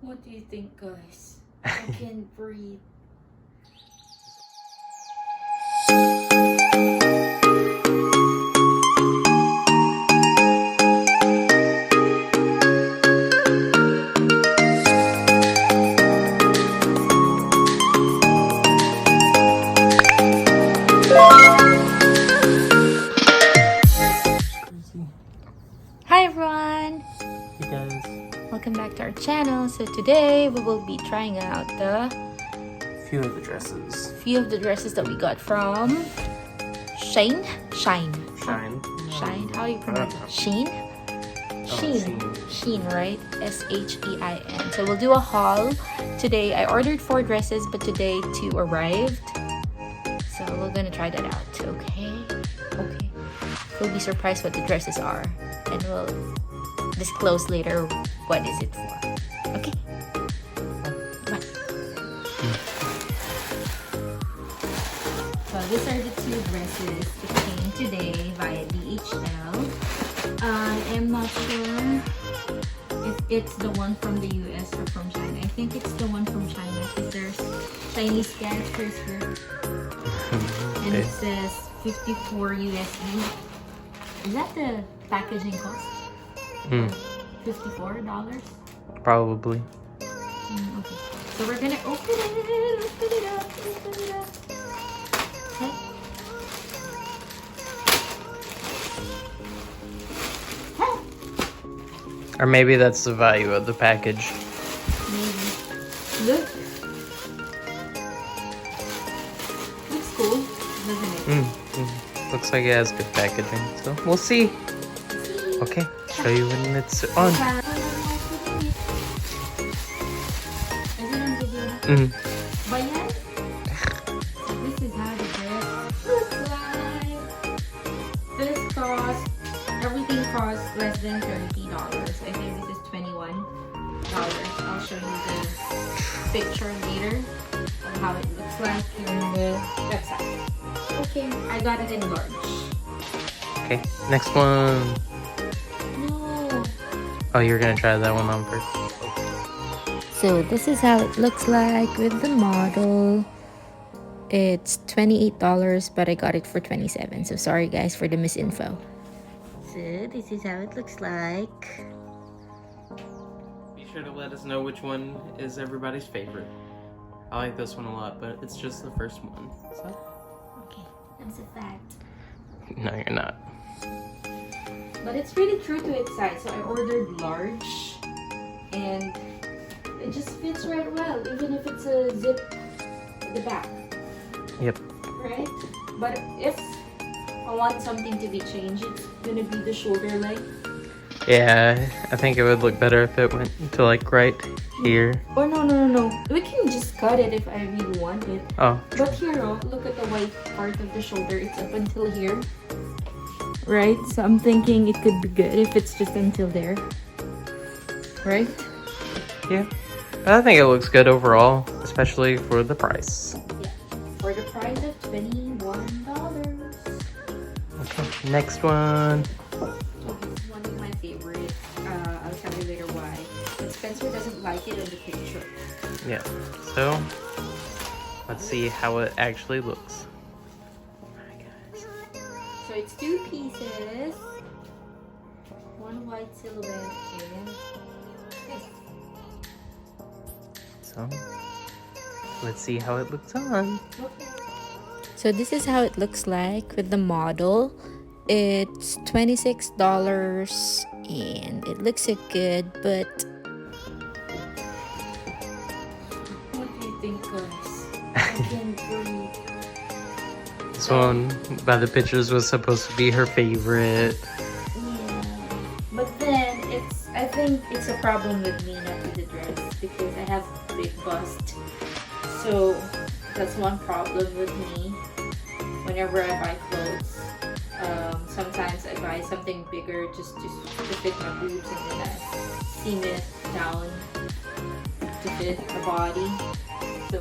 What do you think, guys? I can't breathe. Hi everyone! Hey guys. Welcome back to our channel. So today we will be trying out the Few of the dresses. that we got from Shein. Shine. How do you pronounce it? Shein? Shein, right? Shein. So we'll do a haul. Today I ordered 4 dresses, but today 2 arrived. So we're gonna try that out. Okay. We'll be surprised what the dresses are, and we'll disclose later what is it for. Okay. Bye. So these are the 2 dresses that came today via DHL. I am not sure if it's the one from the US or from China. I think it's the one from China because there's Chinese characters here. And it says 54 USD. Is that the packaging cost? $54? Probably. Okay. So we're gonna open it up. Okay. Or maybe that's the value of the package. Maybe. Look. Looks cool, doesn't it? Looks like it has good packaging, so we'll see. Okay, show you when it's on. Is it on video? But yeah, this is how the dress looks like. Everything costs less than $30. I think this is $21. I'll show you the picture later of how it looks like in the website. Okay, I got it in large. Okay, next one. No. Oh, you're gonna try that one on first. So this is how it looks like with the model. It's $28, but I got it for $27. So sorry guys for the misinfo. So this is how it looks like. Be sure to let us know which one is everybody's favorite. I like this one a lot, but it's just the first one. So. Okay, that's a fact. No, you're not. But it's really true to its size. So I ordered large, and it just fits right well, even if it's a zip at the back. Yep. Right? But if I want something to be changed, it's gonna be the shoulder length. Yeah, I think it would look better if it went to like right here. Oh no. We can just cut it if I really want it. Oh. But here, oh, look at the white part of the shoulder. It's up until here. Right? So I'm thinking it could be good if it's just until there. Right? Yeah. I think it looks good overall, especially for the price. Yeah. For the price of $21. Okay, next one. Oh, this is one of my favorites. I'll tell you later why. But Spencer doesn't like it in the picture. Yeah, so let's see how it actually looks. Alright, guys. So it's 2 pieces. One white silhouette and this. So let's see how it looks on. Okay. So this is how it looks like with the model. It's $26 and it looks so good, but what do you think, guys? I can't breathe. This one, by the pictures, was supposed to be her favorite. Yeah, but then I think it's a problem with me, not with the dress, because I have big bust. So that's one problem with me. Whenever I buy clothes, sometimes I buy something bigger just to fit my boobs, and then I seam it down to fit the body. So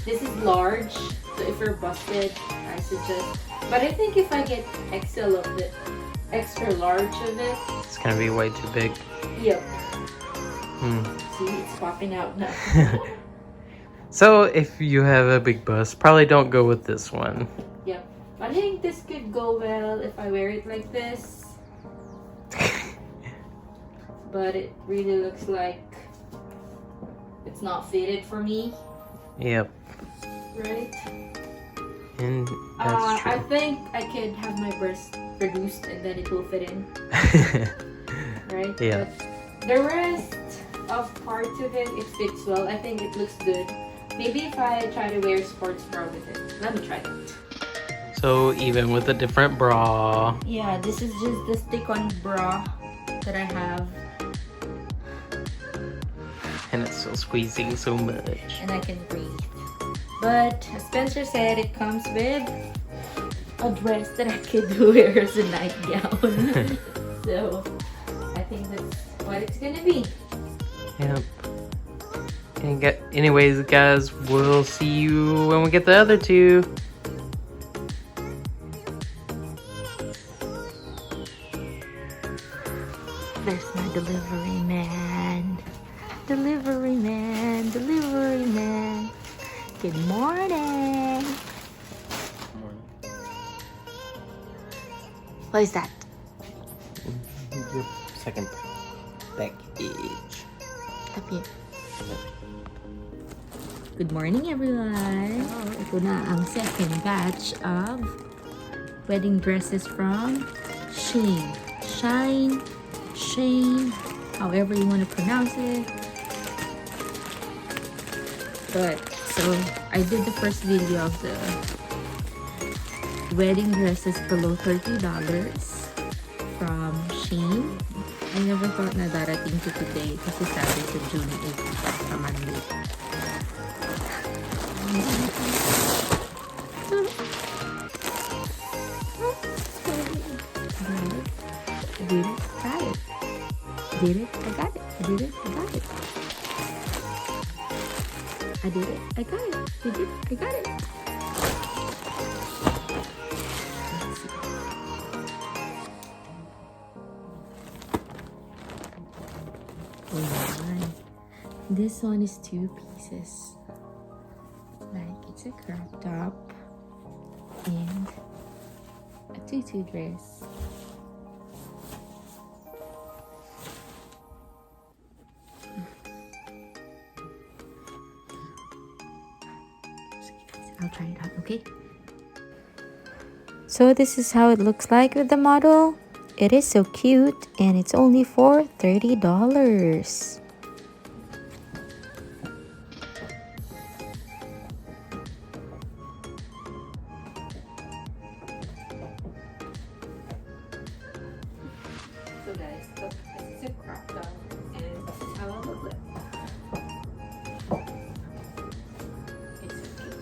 this is large, so if you're busted, I suggest. But I think if I get XL of it, extra large of it, It's gonna be way too big. yep. See, it's popping out now. So if you have a big bust, probably don't go with this one. Yep. I think this could go well if I wear it like this. But it really looks like it's not fitted for me. Yep. Right? And that's I true. think I could have my breast reduced and then it will fit in. Right? Yeah. But the rest of parts of it, it fits well. I think it looks good. Maybe if I try to wear sports bra with it. Let me try that. So even with a different bra. Yeah, this is just the stick-on bra that I have. And it's still squeezing so much. And I can breathe. But as Spencer said, it comes with a dress that I could wear as a nightgown. So I think that's what it's gonna be. Yep. And anyways, guys, we'll see you when we get the other two. There's my delivery man. Delivery man, delivery man. Good morning. What is that? Your second package. Up here. Good morning, everyone. Ito na ang second batch of wedding dresses from Shein. Shein, however you want to pronounce it. But so I did the first video of the wedding dresses below $30 from Shein. I never thought na darating to today kasi sabi sa June 8 pa Monday. Did it, I got it. Did it, I got it. I did it, I got it. Did it, I got it. Let's see. Oh my. This one is 2 pieces. Like, it's a crop top and a tutu dress. I'll try it out, okay? So this is how it looks like with the model. It is so cute and it's only for $30. So guys, look, this is a crop top and this is how it looks like. It's so cute.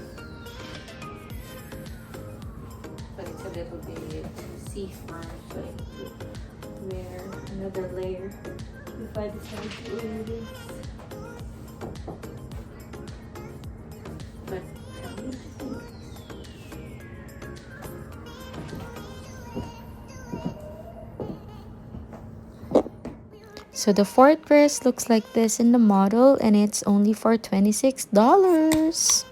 But it's a little bit see-through, so I need to wear another layer if I decide to wear this. But tell me what you think. So the fourth dress looks like this in the model and it's only for $26. Oops.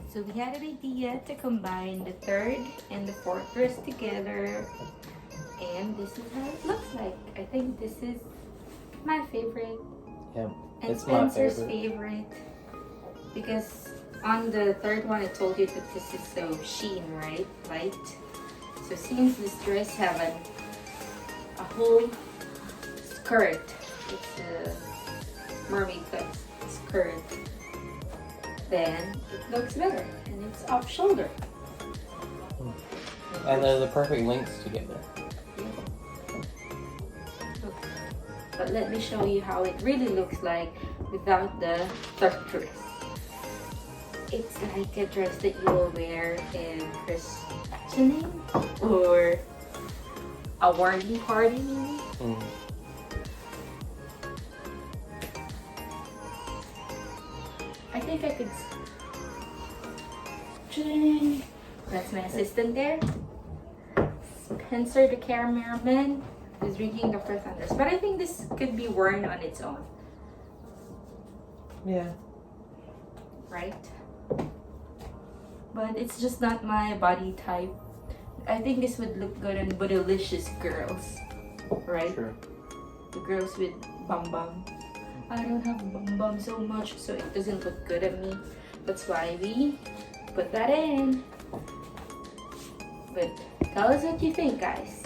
So we had an idea to combine the third and the fourth dress together. And this is how it looks like. I think this is my favorite. Yeah, And it's my Spencer's favorite. because on the third one I told you that this is so Shein, right? Light. So since this dress have a whole skirt, it's a mermaid cut skirt, then it looks better and it's off shoulder. And they're the perfect lengths together. But let me show you how it really looks like without the third dress. It's like a dress that you will wear in christening or a warming party maybe. Mm. I think I could. That's my assistant there. Spencer, the cameraman, is drinking Dr. Thunders. But I think this could be worn on its own. Yeah. Right? But it's just not my body type. I think this would look good on Bodilicious girls. Right? True. The girls with bum bum. I don't have bum bum so much, so it doesn't look good at me. That's why we put that in. But tell us what you think, guys.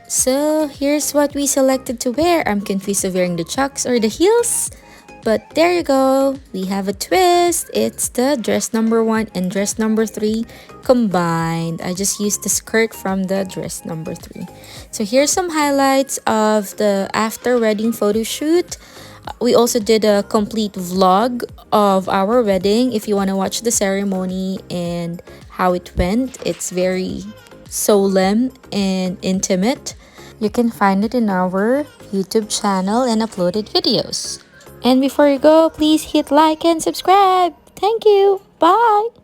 So here's what we selected to wear. I'm confused of wearing the chucks or the heels. But there you go. We have a twist. It's the dress number 1 and dress number 3 combined. I just used the skirt from the dress number 3. So here's some highlights of the after wedding photo shoot. We also did a complete vlog of our wedding. If you want to watch the ceremony and how it went, it's very solemn and intimate. You can find it in our YouTube channel and uploaded videos. And before you go, please hit like and subscribe. Thank you. Bye.